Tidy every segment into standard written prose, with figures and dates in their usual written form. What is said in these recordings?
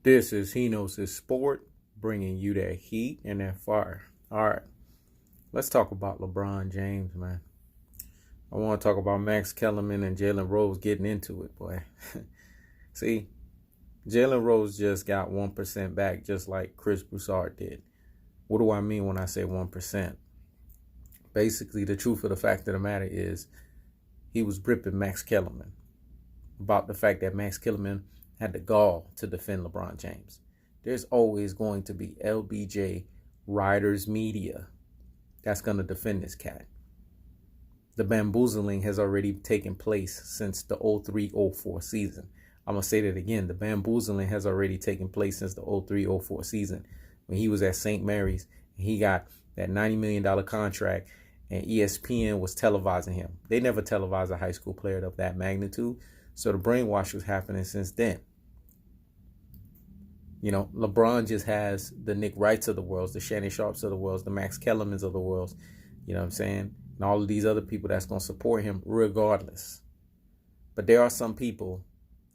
This is He Knows His Sport, bringing you that heat and that fire. All right, let's talk about LeBron James, man. I want to talk about Max Kellerman and Jalen Rose getting into it, boy. See, Jalen Rose just got 1% back, just like Chris Broussard did. What do I mean when I say 1%? Basically, the truth of the fact of the matter is he was ripping Max Kellerman about the fact that Max Kellerman had the gall to defend LeBron James. There's always going to be LBJ Riders Media that's going to defend this cat. The bamboozling has already taken place since the 03-04 season. I'm going to say that again. The bamboozling has already taken place since the 03-04 season when he was at St. Mary's and he got that $90 million contract and ESPN was televising him. They never televised a high school player of that magnitude. So the brainwash was happening since then. You know, LeBron just has the Nick Wrights of the world, the Shannon Sharps of the world, the Max Kellermans of the world. You know what I'm saying? And all of these other people that's going to support him regardless. But there are some people,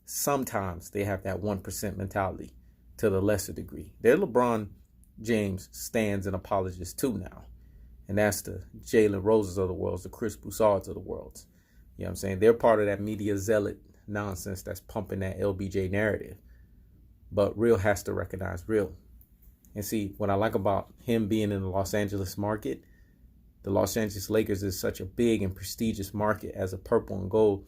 sometimes they have that 1% mentality to the lesser degree. They're LeBron James stands and apologists too now. And that's the Jalen Roses of the world, the Chris Broussards of the world. You know what I'm saying? They're part of that media zealot nonsense that's pumping that LBJ narrative. But real has to recognize real. And see, what I like about him being in the Los Angeles market, the Los Angeles Lakers is such a big and prestigious market as a purple and gold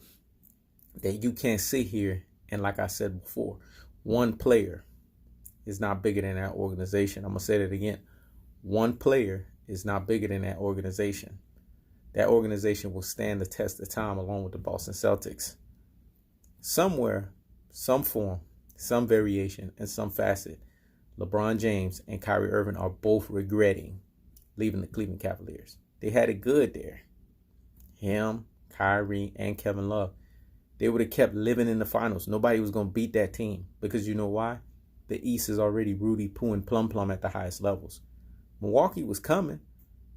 that you can't sit here and, like I said before, one player is not bigger than that organization. I'm going to say that again. One player is not bigger than that organization. That organization will stand the test of time along with the Boston Celtics. Somewhere, some form, some variation, and some facet, LeBron James and Kyrie Irving are both regretting leaving the Cleveland Cavaliers. They had it good there. Him, Kyrie, and Kevin Love. They would have kept living in the finals. Nobody was going to beat that team because you know why? The East is already Rudy, Pooh, and Plum at the highest levels. Milwaukee was coming,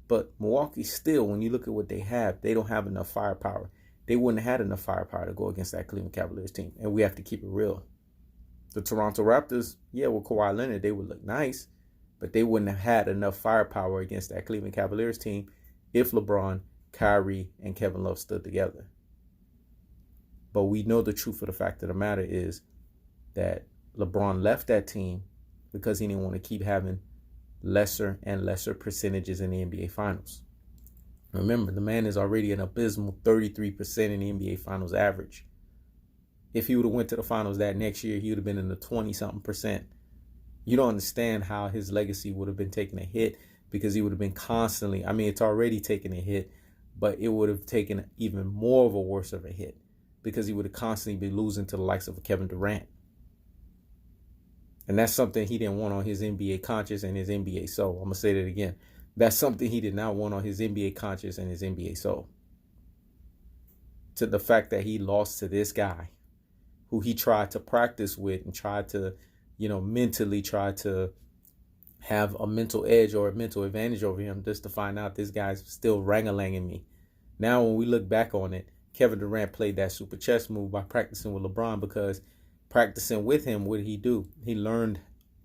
but Milwaukee still, when you look at what they have, they don't have enough firepower. They wouldn't have had enough firepower to go against that Cleveland Cavaliers team, and we have to keep it real. The Toronto Raptors, yeah, with Kawhi Leonard, they would look nice, but they wouldn't have had enough firepower against that Cleveland Cavaliers team if LeBron, Kyrie, and Kevin Love stood together. But we know the truth of the fact of the matter is that LeBron left that team because he didn't want to keep having lesser and lesser percentages in the NBA Finals. Remember, the man is already an abysmal 33% in the NBA Finals average. If he would have went to the finals that next year, he would have been in the 20-something percent. You don't understand how his legacy would have been taking a hit because he would have been constantly, I mean, it's already taken a hit, but it would have taken even more of a worse of a hit because he would have constantly been losing to the likes of Kevin Durant. And that's something he didn't want on his NBA conscience and his NBA soul. I'm going to say that again. That's something he did not want on his NBA conscience and his NBA soul. To the fact that he lost to this guy who he tried to practice with and tried to, mentally try to have a mental edge or a mental advantage over him just to find out this guy's still wrangling me. Now, when we look back on it, Kevin Durant played that super chess move by practicing with LeBron because practicing with him, what did he do? He learned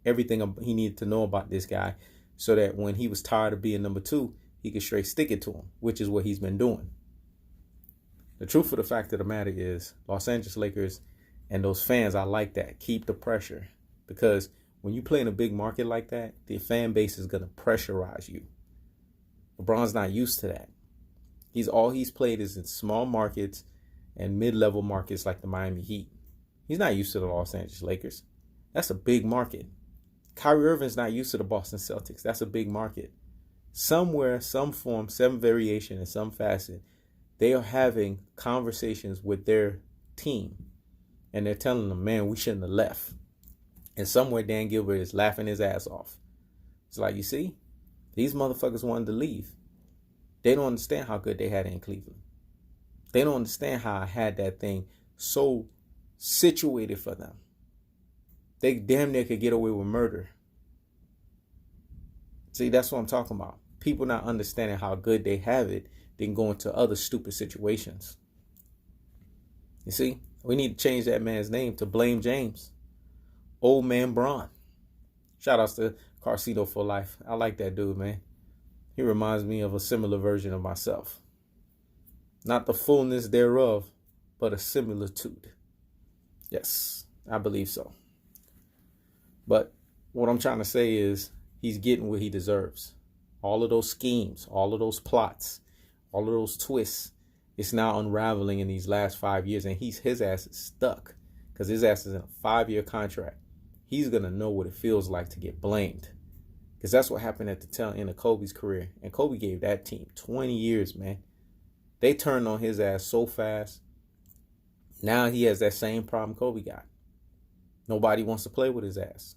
everything he needed to know about this guy so that when he was tired of being number two, he could straight stick it to him, which is what he's been doing. The truth of the fact of the matter is Los Angeles Lakers and those fans, I like that. Keep the pressure because when you play in a big market like that, the fan base is going to pressurize you. LeBron's not used to that. All he's played is in small markets and mid-level markets like the Miami Heat. He's not used to the Los Angeles Lakers. That's a big market. Kyrie Irving's not used to the Boston Celtics. That's a big market. Somewhere, some form, some variation, and some facet, they are having conversations with their team. And they're telling them, man, we shouldn't have left. And somewhere Dan Gilbert is laughing his ass off. It's like, you see, these motherfuckers wanted to leave. They don't understand how good they had it in Cleveland. They don't understand how I had that thing so situated for them. They damn near could get away with murder. See, that's what I'm talking about. People not understanding how good they have it, then go into other stupid situations. You see, we need to change that man's name to Blame James. Old man Braun. Shout outs to Carcito for life. I like that dude, man. He reminds me of a similar version of myself. Not the fullness thereof, but a similitude. Yes, I believe so. But what I'm trying to say is he's getting what he deserves. All of those schemes, all of those plots, all of those twists, it's now unraveling in these last 5 years, and his ass is stuck because his ass is in a 5-year contract. He's going to know what it feels like to get blamed, because that's what happened at the tail end of Kobe's career. And Kobe gave that team 20 years, man. They turned on his ass so fast. Now he has that same problem Kobe got. Nobody wants to play with his ass.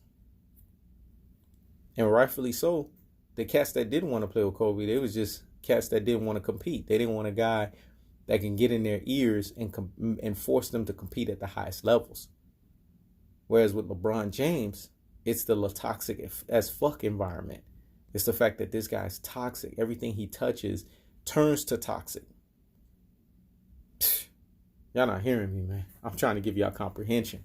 And rightfully so. The cats that didn't want to play with Kobe, they was just cats that didn't want to compete. They didn't want a guy that can get in their ears and force them to compete at the highest levels. Whereas with LeBron James, it's the toxic as fuck environment. It's the fact that this guy's toxic. Everything he touches turns to toxic. Y'all not hearing me, man. I'm trying to give y'all comprehension.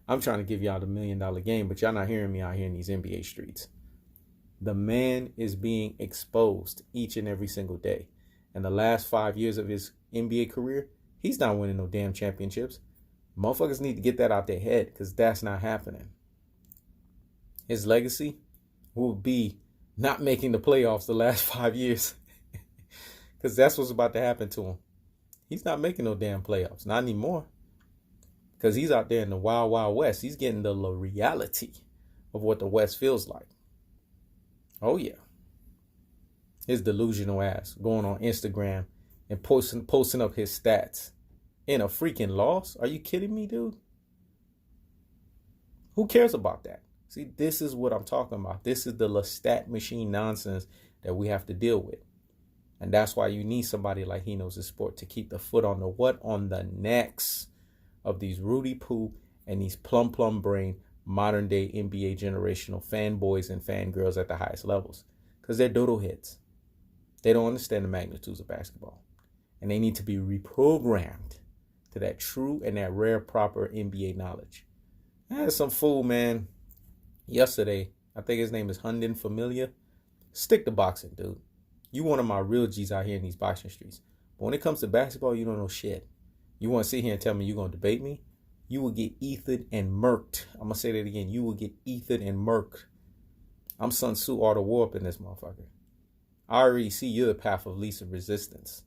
I'm trying to give y'all the $1 million game, but y'all not hearing me out here in these NBA streets. The man is being exposed each and every single day. And the last 5 years of his NBA career, he's not winning no damn championships. Motherfuckers need to get that out their head, because that's not happening. His legacy will be not making the playoffs the last 5 years, because that's what's about to happen to him. He's not making no damn playoffs, not anymore, because he's out there in the wild, wild west. He's getting the reality of what the West feels like. Oh, yeah. His delusional ass going on Instagram and posting up his stats in a freaking loss. Are you kidding me, dude? Who cares about that? See, this is what I'm talking about. This is the stat machine nonsense that we have to deal with. And that's why you need somebody like He Knows His Sport to keep the foot on the what? On the necks of these Rudy Poo and these plum brain modern day NBA generational fanboys and fangirls at the highest levels. Because they're dodo heads. They don't understand the magnitudes of basketball. And they need to be reprogrammed to that true and that rare proper NBA knowledge. I had some fool, man, yesterday. I think his name is Hundin Familia. Stick to boxing, dude. You one of my real G's out here in these boxing streets. But when it comes to basketball, you don't know shit. You want to sit here and tell me you're going to debate me? You will get ethered and murked. I'm going to say that again. You will get ethered and murked. I'm Sun Tzu, Art of War up in this motherfucker. I already see you're the path of least resistance.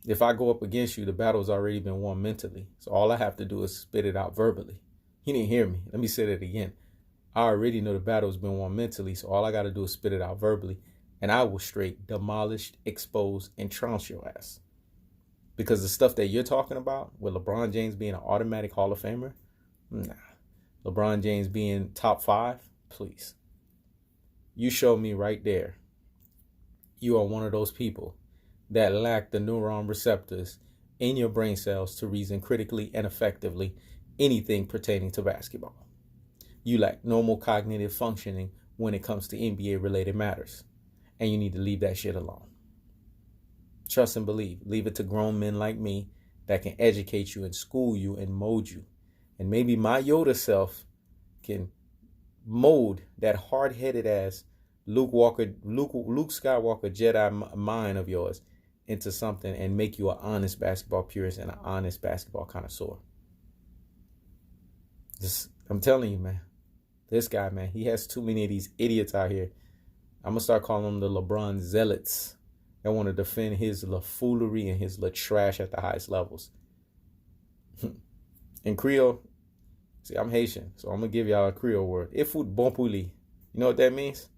If I go up against you, the battle's already been won mentally. So all I have to do is spit it out verbally. You didn't hear me. Let me say that again. I already know the battle's been won mentally. So all I got to do is spit it out verbally. And I will straight demolish, expose, and trounce your ass. Because the stuff that you're talking about, with LeBron James being an automatic Hall of Famer, nah. LeBron James being top 5, please. You show me right there. You are one of those people that lack the neuron receptors in your brain cells to reason critically and effectively anything pertaining to basketball. You lack normal cognitive functioning when it comes to NBA related matters. And you need to leave that shit alone. Trust and believe. Leave it to grown men like me that can educate you and school you and mold you. And maybe my Yoda self can mold that hard-headed ass Luke Skywalker Jedi mind of yours into something and make you an honest basketball purist and an honest basketball connoisseur. I'm telling you, man. This guy, man, he has too many of these idiots out here. I'm going to start calling them the LeBron zealots that want to defend his foolery and his trash at the highest levels. In Creole, see, I'm Haitian, so I'm going to give y'all a Creole word. Ifut bon pouli. You know what that means?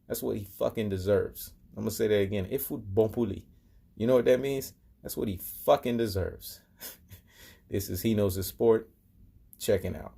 That's what he fucking deserves. I'm going to say that again. Ifut bon pouli. You know what that means? That's what he fucking deserves. This is He Knows His Sport. Checking out.